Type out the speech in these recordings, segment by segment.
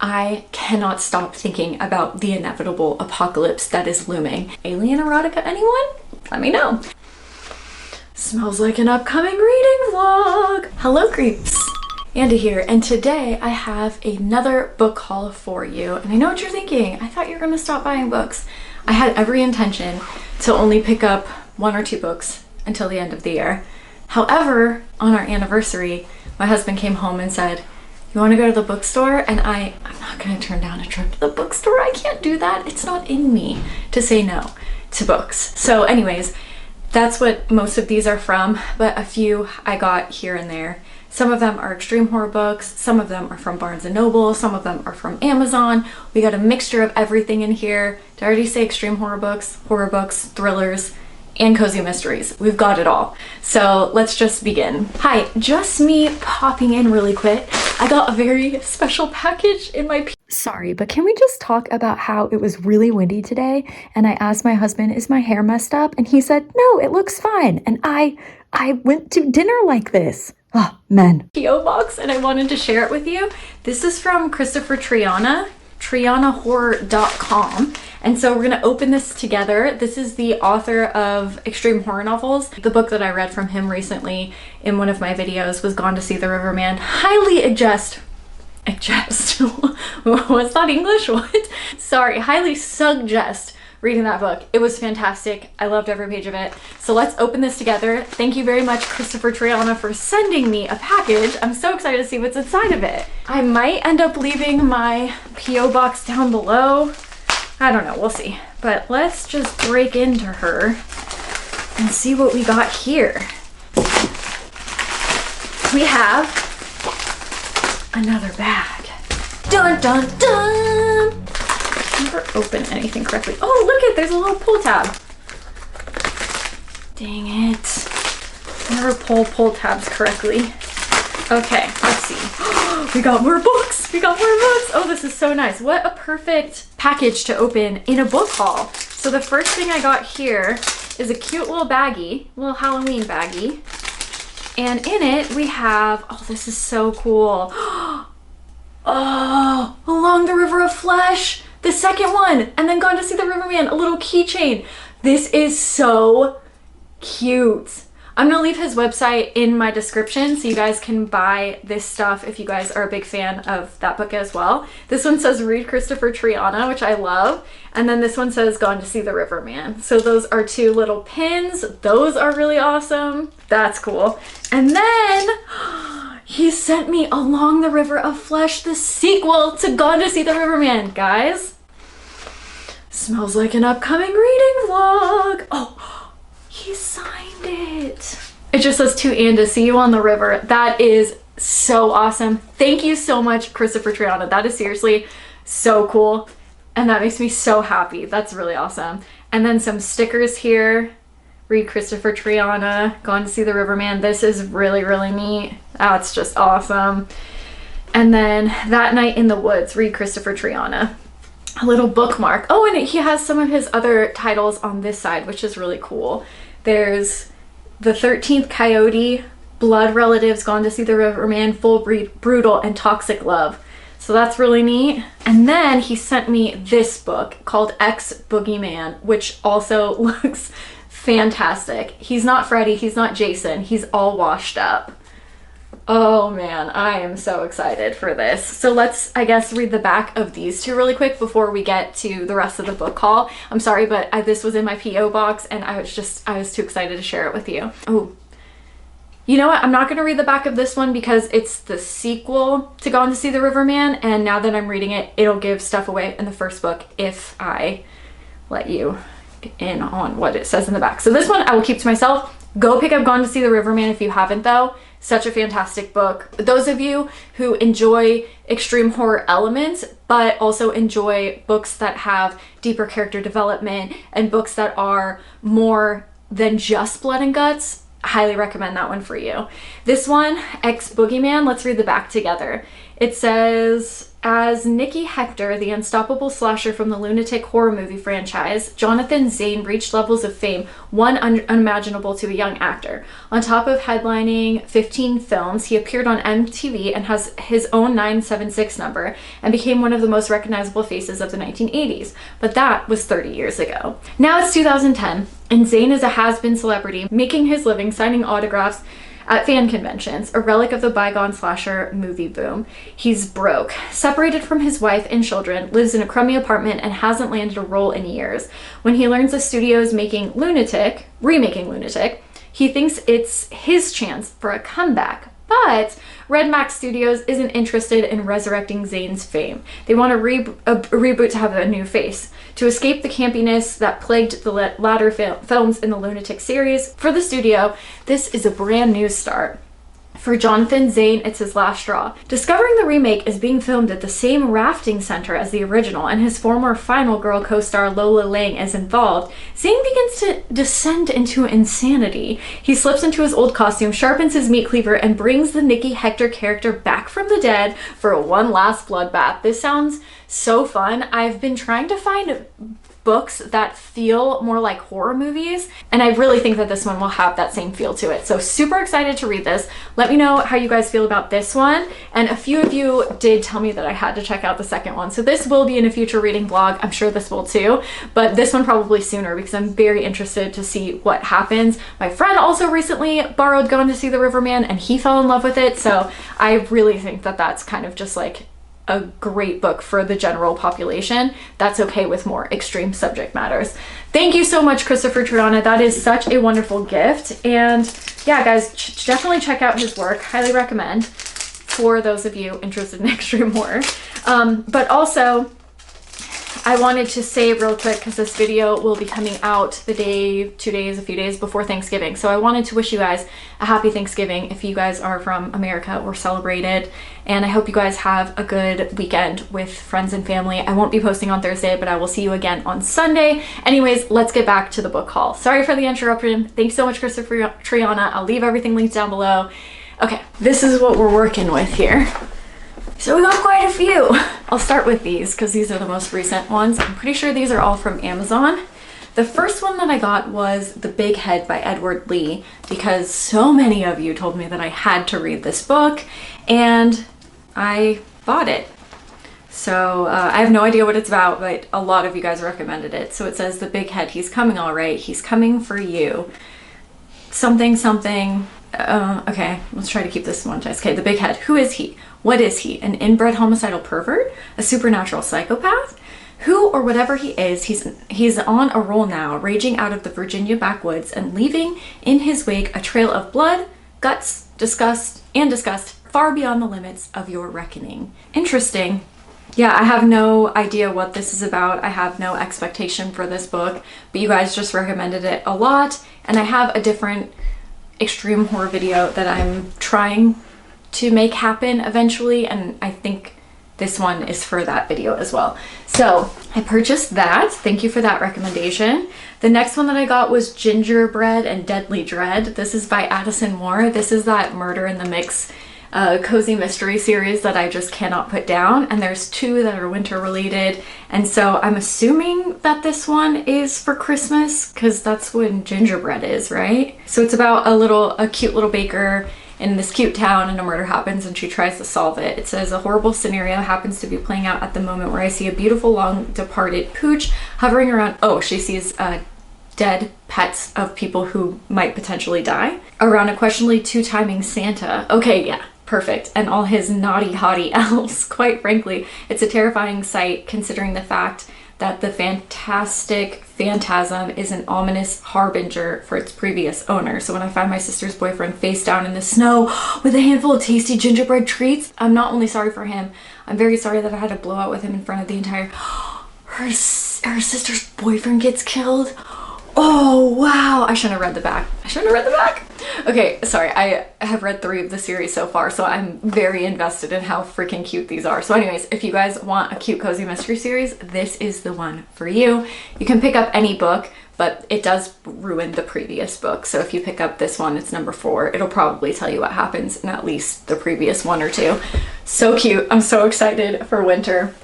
I cannot stop thinking about the inevitable apocalypse that is looming. Alien erotica, anyone? Let me know. Smells like an upcoming reading vlog. Hello creeps, Andy here, and today I have another book haul for you. And I know what you're thinking. I thought you were gonna stop buying books. I had every intention to only pick up 1 or 2 books until the end of the year. However, on our anniversary, my husband came home and said, "You want to go to the bookstore?" And I'm not going to turn down a trip to the bookstore. I can't do that. It's not in me to say no to books. So anyways, that's what most of these are from, but a few I got here and there. Some of them are extreme horror books, some of them are from Barnes & Noble, some of them are from Amazon. We got a mixture of everything in here. Did I already say extreme horror books, thrillers, and cozy mysteries? We've got it all. So let's just begin. Hi, just me popping in really quick. I got a very special package in my Sorry, but can we just talk about how it was really windy today? And I asked my husband, is my hair messed up? And he said, no, it looks fine. And I went to dinner like this. Oh, men. P.O. box, and I wanted to share it with you. This is from Christopher Triana, trianahorror.com. And so we're gonna open this together. This is the author of extreme horror novels. The book that I read from him recently in one of my videos was Gone to See the Riverman. Highly suggest, was that English? What? Sorry, highly suggest reading that book. It was fantastic. I loved every page of it. So let's open this together. Thank you very much, Christopher Triana, for sending me a package. I'm so excited to see what's inside of it. I might end up leaving my P.O. box down below. I don't know, we'll see. But let's just break into her and see what we got here. We have another bag. Dun dun dun! Never open anything correctly. Oh, look it, there's a little pull tab. Dang it. Never pull tabs correctly. Okay, let's see. We got more books. We got more books. Oh, this is so nice. What a perfect package to open in a book haul. So the first thing I got here is a cute little baggie, little Halloween baggie. And in it we have, oh, this is so cool. Oh, Along the River of Flesh, the second one, and then Gone to See the Riverman, a little keychain. This is so cute. I'm gonna leave his website in my description so you guys can buy this stuff if you guys are a big fan of that book as well. This one says read Christopher Triana, which I love. And then this one says Gone to See the Riverman. So those are 2 little pins. Those are really awesome. That's cool. And then he sent me Along the River of Flesh, the sequel to Gone to See the Riverman. Guys, smells like an upcoming reading vlog. Oh, he signed it. It just says to Andy, see you on the river. That is so awesome. Thank you so much, Christopher Triana. That is seriously so cool. And that makes me so happy. That's really awesome. And then some stickers here. Read Christopher Triana, Gone to See the Riverman. This is really, really neat. That's just awesome. And then That Night in the Woods, read Christopher Triana. A little bookmark. Oh, and he has some of his other titles on this side, which is really cool. There's The 13th Coyote, Blood Relatives, Gone to See the Riverman, Full Brutal, and Toxic Love. So that's really neat. And then he sent me this book called Ex-Boogeyman, which also looks fantastic. He's not Freddy, he's not Jason, he's all washed up. Oh man, I am so excited for this. So let's, I guess, read the back of these 2 really quick before we get to the rest of the book haul. I'm sorry, but this was in my P.O. box and I was too excited to share it with you. Oh, you know what? I'm not going to read the back of this one because it's the sequel to Gone to See the Riverman, and now that I'm reading it, it'll give stuff away in the first book if I let you in on what it says in the back. So this one I will keep to myself. Go pick up Gone to See the Riverman if you haven't though. Such a fantastic book. Those of you who enjoy extreme horror elements, but also enjoy books that have deeper character development and books that are more than just blood and guts, highly recommend that one for you. This one, Ex-Boogeyman, let's read the back together. It says, As Nicky Hector, the unstoppable slasher from the lunatic horror movie franchise, Jonathan Zane reached levels of fame unimaginable to a young actor. On top of headlining 15 films, he appeared on MTV and has his own 976 number and became one of the most recognizable faces of the 1980s. But that was 30 years ago. Now it's 2010, and Zane is a has-been celebrity, making his living signing autographs at fan conventions, a relic of the bygone slasher movie boom. He's broke, separated from his wife and children, lives in a crummy apartment, and hasn't landed a role in years. When he learns the studio is remaking Lunatic, he thinks it's his chance for a comeback. But Red Max Studios isn't interested in resurrecting Zane's fame. They want a reboot to have a new face. To escape the campiness that plagued the latter films in the Lunatic series, for the studio, this is a brand new start. For Jonathan Zane, it's his last straw. Discovering the remake is being filmed at the same rafting center as the original, and his former Final Girl co-star Lola Lang is involved, Zane begins to descend into insanity. He slips into his old costume, sharpens his meat cleaver, and brings the Nicky Hector character back from the dead for one last bloodbath. This sounds so fun. I've been trying to find books that feel more like horror movies, and I really think that this one will have that same feel to it. So super excited to read this. Let me know how you guys feel about this one, and a few of you did tell me that I had to check out the second one, so this will be in a future reading vlog. I'm sure this will too, but this one probably sooner because I'm very interested to see what happens. My friend also recently borrowed Gone to See the Riverman, and he fell in love with it, so I really think that that's kind of just like a great book for the general population that's okay with more extreme subject matters. Thank you so much, Christopher Triana. That is such a wonderful gift. And yeah, guys, definitely check out his work. Highly recommend for those of you interested in extreme horror. But also, I wanted to say real quick, because this video will be coming out a few days before Thanksgiving. So I wanted to wish you guys a happy Thanksgiving if you guys are from America or celebrate it. And I hope you guys have a good weekend with friends and family. I won't be posting on Thursday, but I will see you again on Sunday. Anyways, let's get back to the book haul. Sorry for the interruption. Thanks so much, Christopher Triana. I'll leave everything linked down below. Okay, this is what we're working with here. So we got quite a few. I'll start with these because these are the most recent ones. I'm pretty sure these are all from Amazon. The first one that I got was The Big Head by Edward Lee, because so many of you told me that I had to read this book, and I bought it. So I have no idea what it's about, but a lot of you guys recommended it. So it says, The Big Head, he's coming all right. He's coming for you. Something, something. Okay, let's try to keep this one. Okay, The Big Head. Who is he? What is he? An inbred homicidal pervert? A supernatural psychopath? Who or whatever he is, he's on a roll now, raging out of the Virginia backwoods and leaving in his wake a trail of blood, guts, disgust far beyond the limits of your reckoning. Interesting. Yeah, I have no idea what this is about. I have no expectation for this book, but you guys just recommended it a lot, and I have a different extreme horror video that I'm trying to make happen eventually, and I think this one is for that video as well. So I purchased that. Thank you for that recommendation. The next one that I got was Gingerbread and Deadly Dread. This is by Addison Moore. This is that Murder in the Mix cozy mystery series that I just cannot put down, and there's two that are winter related, and so I'm assuming that this one is for Christmas because that's when gingerbread is, right? So it's about a cute little baker in this cute town, and a murder happens and she tries to solve it. It says, a horrible scenario happens to be playing out at the moment where I see a beautiful long departed pooch hovering around. Oh, she sees dead pets of people who might potentially die around a questionably two-timing Santa. Okay, yeah, perfect. And all his naughty haughty elves. Quite frankly, it's a terrifying sight considering the fact that the fantastic phantasm is an ominous harbinger for its previous owner. So when I find my sister's boyfriend face down in the snow with a handful of tasty gingerbread treats, I'm not only sorry for him, I'm very sorry that I had to blow out with him in front of the entire... Her sister's boyfriend gets killed? Oh, wow. I shouldn't have read the back. Okay, sorry. I have read 3 of the series so far, so I'm very invested in how freaking cute these are. So anyways, if you guys want a cute cozy mystery series, this is the one for you. You can pick up any book, but it does ruin the previous book. So if you pick up this one, it's number 4. It'll probably tell you what happens in at least the previous 1 or 2. So cute. I'm so excited for winter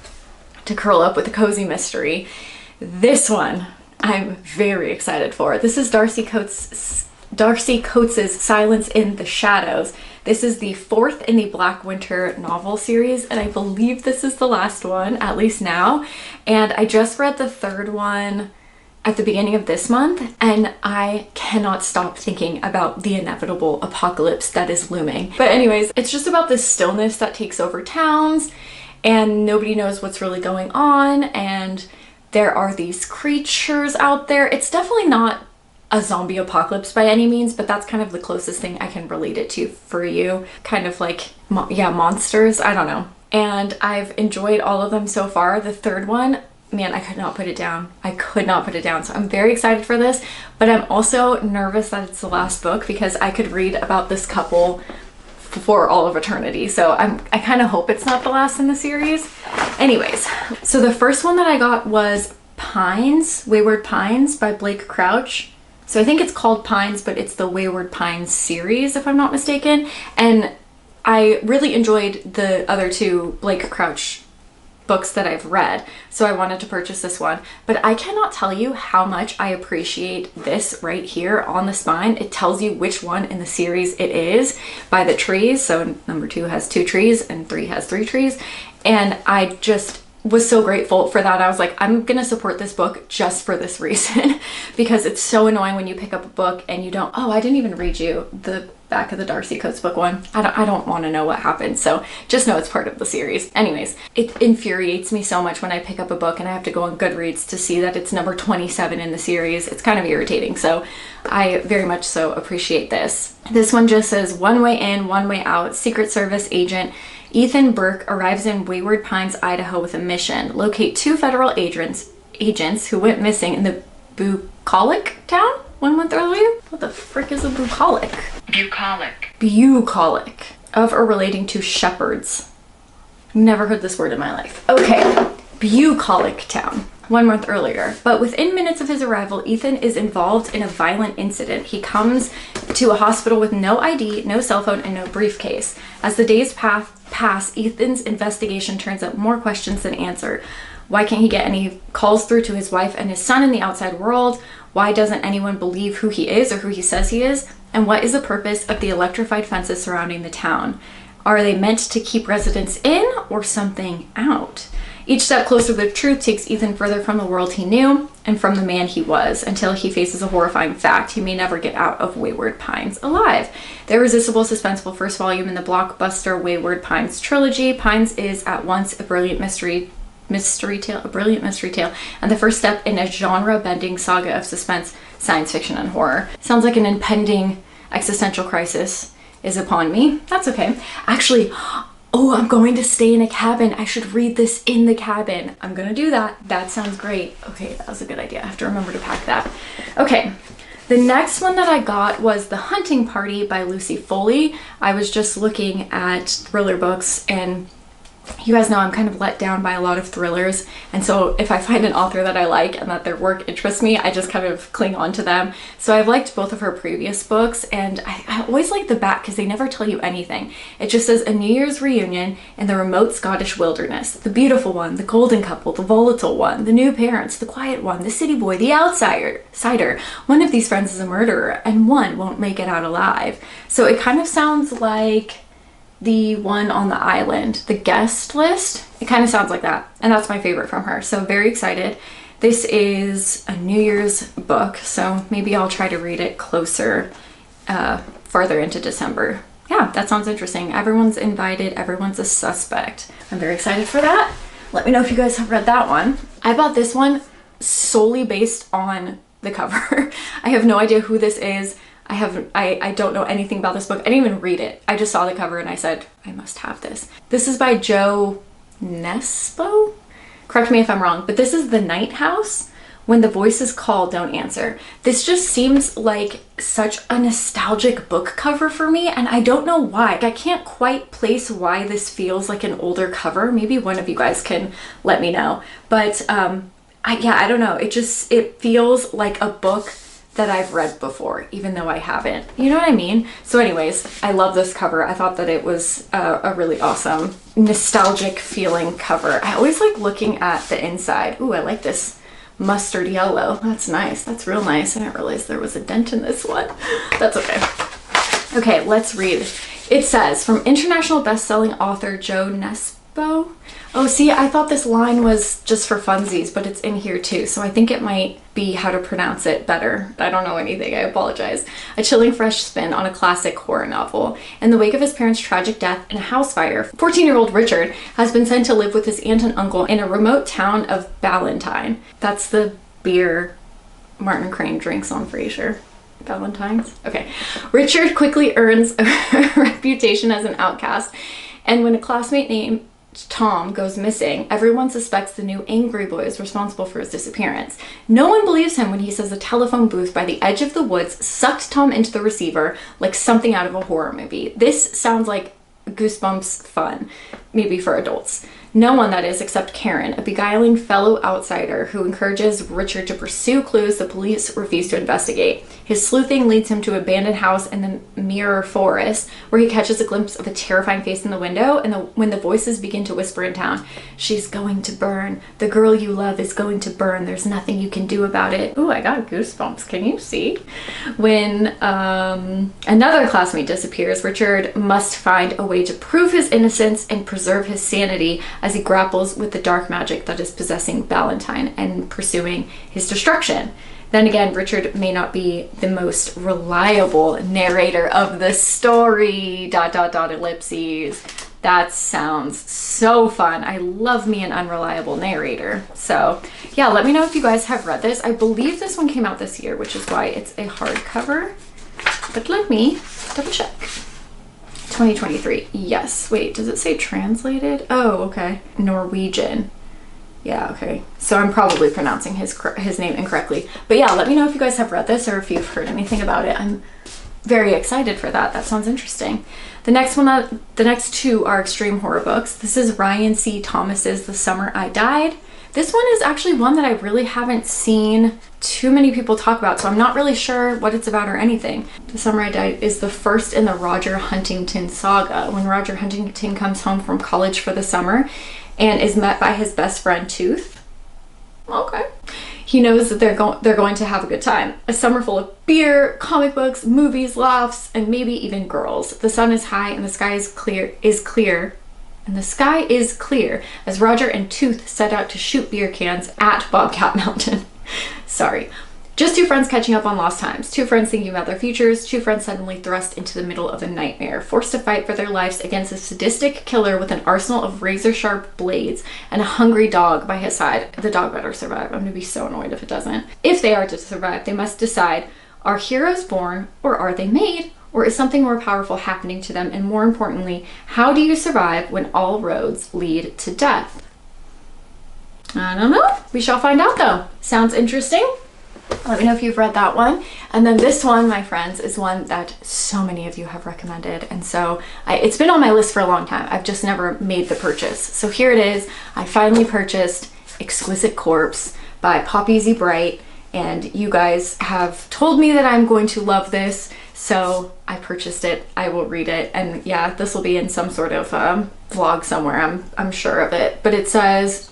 to curl up with a cozy mystery. This one I'm very excited for. This is Darcy Coats's Silence in the Shadows. This is the 4th in the Black Winter novel series, and I believe this is the last one, at least now. And I just read the 3rd one at the beginning of this month, and I cannot stop thinking about the inevitable apocalypse that is looming. But anyways, it's just about this stillness that takes over towns, and nobody knows what's really going on, and there are these creatures out there. It's definitely not a zombie apocalypse by any means, but that's kind of the closest thing I can relate it to for you. Kind of like, yeah, monsters, I don't know. And I've enjoyed all of them so far. The 3rd one, man, I could not put it down. I could not put it down. So I'm very excited for this, but I'm also nervous that it's the last book because I could read about this couple for all of eternity. So I kind of hope it's not the last in the series. Anyways, so the first one that I got was Pines, Wayward Pines by Blake Crouch. So I think it's called Pines, but it's the Wayward Pines series, if I'm not mistaken. And I really enjoyed the other 2 Blake Crouch books that I've read, so I wanted to purchase this one. But I cannot tell you how much I appreciate this right here on the spine. It tells you which one in the series it is by the trees. So number 2 has 2 trees and 3 has 3 trees. And I just was so grateful for that. I was like, I'm gonna support this book just for this reason because it's so annoying when you pick up a book and you don't, oh, I didn't even read you the back of the Darcy Coats book one. I don't want to know what happened, so just know it's part of the series. Anyways, it infuriates me so much when I pick up a book and I have to go on Goodreads to see that it's number 27 in the series. It's kind of irritating, so I very much so appreciate this. This one just says, one way in, one way out. Secret Service agent Ethan Burke arrives in Wayward Pines, Idaho with a mission. Locate 2 federal agents who went missing in the bucolic town 1 month earlier. What the frick is a bucolic? Bucolic. Of or relating to shepherds. Never heard this word in my life. Okay, bucolic town 1 month earlier. But within minutes of his arrival, Ethan is involved in a violent incident. He comes to a hospital with no ID, no cell phone, and no briefcase. As the days pass, Ethan's investigation turns up more questions than answer. Why can't he get any calls through to his wife and his son in the outside world? Why doesn't anyone believe who he is or who he says he is? And what is the purpose of the electrified fences surrounding the town? Are they meant to keep residents in or something out? Each step closer to the truth takes Ethan further from the world he knew and from the man he was, until he faces a horrifying fact: he may never get out of Wayward Pines alive. The irresistible, suspenseful first volume in the blockbuster Wayward Pines trilogy. Pines is at once a brilliant mystery tale, and the first step in a genre-bending saga of suspense, science fiction, and horror. Sounds like an impending existential crisis is upon me. That's okay. Actually, oh, I'm going to stay in a cabin. I should read this in the cabin. I'm gonna do that. That sounds great. Okay, that was a good idea. I have to remember to pack that. Okay, the next one that I got was The Hunting Party by Lucy Foley. I was just looking at thriller books, and you guys know I'm kind of let down by a lot of thrillers, and so if I find an author that I like and that their work interests me, I just kind of cling on to them. So I've liked both of her previous books, and I always like the back because they never tell you anything. It just says, a New Year's reunion in the remote Scottish wilderness. The beautiful one, the golden couple, the volatile one, the new parents, the quiet one, the city boy, the outsider. One of these friends is a murderer, and one won't make it out alive. So it kind of sounds like the one on the island, The Guest List. It kind of sounds like that, and that's my favorite from her, so very excited. This is a New Year's book, so maybe I'll try to read it closer, farther into December. Yeah, that sounds interesting. Everyone's invited, everyone's a suspect. I'm very excited for that. Let me know if you guys have read that one. I bought this one solely based on the cover. I have no idea who this is. I don't know anything about this book. I didn't even read it. I just saw the cover and I said, I must have this. This is by Joe Nesbo? Correct me if I'm wrong, but this is The Night House. When the voices call, don't answer. This just seems like such a nostalgic book cover for me, and I don't know why. I can't quite place why this feels like an older cover. Maybe one of you guys can let me know. But I don't know. It feels like a book that I've read before, even though I haven't. You know what I mean? So anyways, I love this cover. I thought that it was a really awesome, nostalgic feeling cover. I always like looking at the inside. Ooh, I like this mustard yellow. That's nice. That's real nice. I didn't realize there was a dent in this one. That's okay. Okay, let's read. It says, from international best-selling author Joe Nesbo. Oh, see, I thought this line was just for funsies, but it's in here too, so I think it might be how to pronounce it better. I don't know anything, I apologize. A chilling fresh spin on a classic horror novel. In the wake of his parents' tragic death in a house fire, 14-year-old Richard has been sent to live with his aunt and uncle in a remote town of Ballantine. That's the beer Martin Crane drinks on Frasier. Valentine's? Okay. Richard quickly earns a reputation as an outcast, and when a classmate named Tom goes missing, everyone suspects the new angry boy is responsible for his disappearance. No one believes him when he says a telephone booth by the edge of the woods sucked Tom into the receiver like something out of a horror movie. This sounds like Goosebumps fun, maybe for adults. No one, that is, except Karen, a beguiling fellow outsider who encourages Richard to pursue clues the police refuse to investigate. His sleuthing leads him to an abandoned house in the Mirror Forest, where he catches a glimpse of a terrifying face in the window, and when the voices begin to whisper in town, "She's going to burn. The girl you love is going to burn. There's nothing you can do about it." Ooh, I got goosebumps. Can you see? When another classmate disappears, Richard must find a way to prove his innocence and preserve his sanity as he grapples with the dark magic that is possessing Ballantine and pursuing his destruction. Then again, Richard may not be the most reliable narrator of the story, ... ellipses. That sounds so fun. I love me an unreliable narrator. So yeah, let me know if you guys have read this. I believe this one came out this year, which is why it's a hardcover. But let me double check. 2023. Yes. Wait, does it say translated? Oh, okay. Norwegian. Yeah, okay. So I'm probably pronouncing his name incorrectly. But yeah, let me know if you guys have read this or if you've heard anything about it. I'm very excited for that. That sounds interesting. The next two are extreme horror books. This is Ryan C. Thomas's The Summer I Died. This one is actually one that I really haven't seen too many people talk about, so I'm not really sure what it's about or anything. The Summer I Died is the first in the Roger Huntington saga, when Roger Huntington comes home from college for the summer and is met by his best friend Tooth. Okay. He knows that they're going to have a good time. A summer full of beer, comic books, movies, laughs, and maybe even girls. The sun is high and the sky is clear. And the sky is clear as Roger and Tooth set out to shoot beer cans at Bobcat Mountain. Sorry. Just two friends catching up on lost times. Two friends thinking about their futures. Two friends suddenly thrust into the middle of a nightmare, forced to fight for their lives against a sadistic killer with an arsenal of razor-sharp blades and a hungry dog by his side. The dog better survive. I'm gonna be so annoyed if it doesn't. If they are to survive, they must decide, are heroes born or are they made? Or is something more powerful happening to them? And more importantly, how do you survive when all roads lead to death? I don't know. We shall find out though. Sounds interesting. Let me know if you've read that one. And then this one, my friends, is one that so many of you have recommended. And so it's been on my list for a long time. I've just never made the purchase. So here it is. I finally purchased Exquisite Corpse by Poppy Z. Bright. And you guys have told me that I'm going to love this. So I purchased it. I will read it. And yeah, this will be in some sort of vlog somewhere. I'm sure of it. But it says,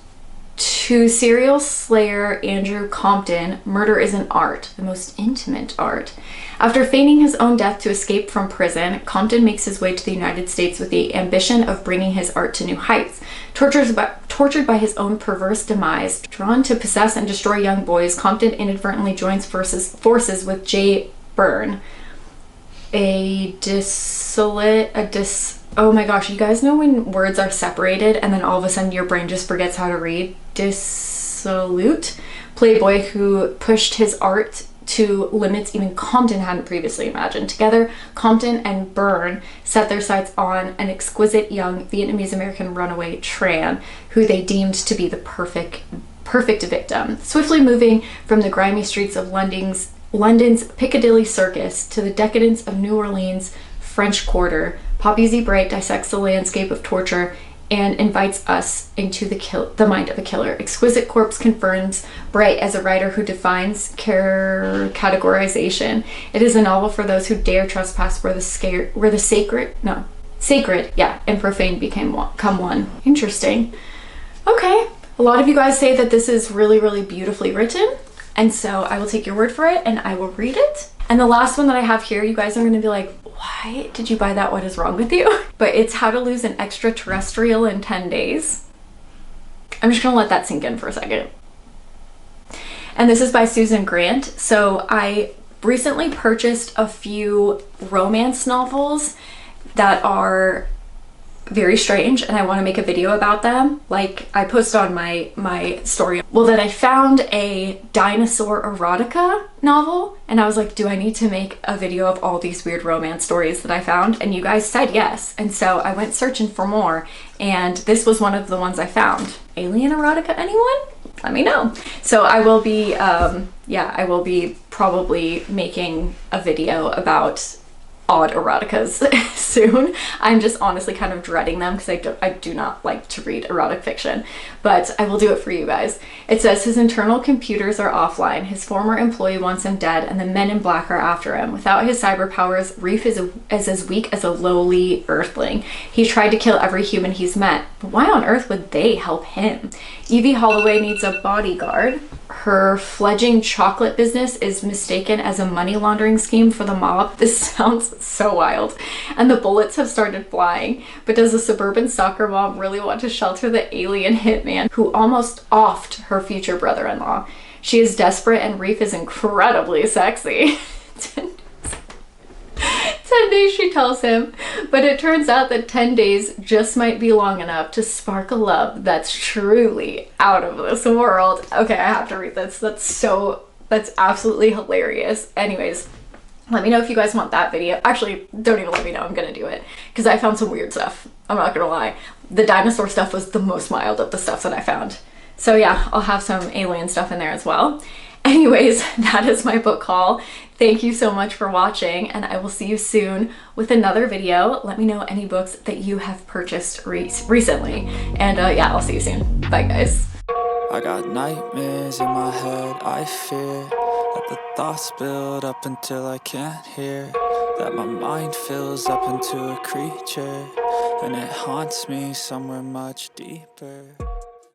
to serial slayer Andrew Compton, murder is an art, the most intimate art. After feigning his own death to escape from prison, Compton makes his way to the United States with the ambition of bringing his art to new heights. Tortured by his own perverse demise, drawn to possess and destroy young boys, Compton inadvertently joins forces with Jay Byrne, oh my gosh, you guys know when words are separated and then all of a sudden your brain just forgets how to read? Dissolute playboy who pushed his art to limits even Compton hadn't previously imagined. Together, Compton and Byrne set their sights on an exquisite young Vietnamese-American runaway, Tran, who they deemed to be the perfect victim. Swiftly moving from the grimy streets of London's Piccadilly Circus to the decadence of New Orleans' French Quarter, Poppy Z. Bright dissects the landscape of torture and invites us into the mind of a killer. Exquisite Corpse confirms Bright as a writer who defines categorization. It is a novel for those who dare trespass where the sacred and profane become one. Interesting. Okay. A lot of you guys say that this is really, really beautifully written, and so I will take your word for it and I will read it. And the last one that I have here, you guys are going to be like, why did you buy that? What is wrong with you? But it's How to Lose an Extraterrestrial in 10 Days. I'm just going to let that sink in for a second. And this is by Susan Grant. So I recently purchased a few romance novels that are very strange, and I want to make a video about them. Like I posted on my story, well, that I found a dinosaur erotica novel, and I was like, do I need to make a video of all these weird romance stories that I found? And you guys said yes, and so I went searching for more, and this was one of the ones I found. Alien erotica, anyone? Let me know. So I will be I will be probably making a video about odd eroticas soon. I'm just honestly kind of dreading them because I do not like to read erotic fiction, but I will do it for you guys. It says his internal computers are offline. His former employee wants him dead, and the men in black are after him. Without his cyber powers, Reef is as weak as a lowly earthling. He tried to kill every human he's met, but why on earth would they help him? Evie Holloway needs a bodyguard. Her fledgling chocolate business is mistaken as a money laundering scheme for the mob. This sounds so wild. And the bullets have started flying. But does a suburban soccer mom really want to shelter the alien hitman who almost offed her future brother-in-law? She is desperate, and Reef is incredibly sexy. 10 days, she tells him, but it turns out that 10 days just might be long enough to spark a love that's truly out of this world. Okay, I have to read this. That's absolutely hilarious. Anyways, let me know if you guys want that video. Actually, don't even let me know. I'm gonna do it because I found some weird stuff. I'm not gonna lie. The dinosaur stuff was the most mild of the stuff that I found. So yeah, I'll have some alien stuff in there as well. Anyways, that is my book haul. Thank you so much for watching, and I will see you soon with another video. Let me know any books that you have purchased recently. And yeah, I'll see you soon. Bye, guys. I got nightmares in my head, I fear that the thoughts build up until I can't hear, that my mind fills up into a creature, and it haunts me somewhere much deeper.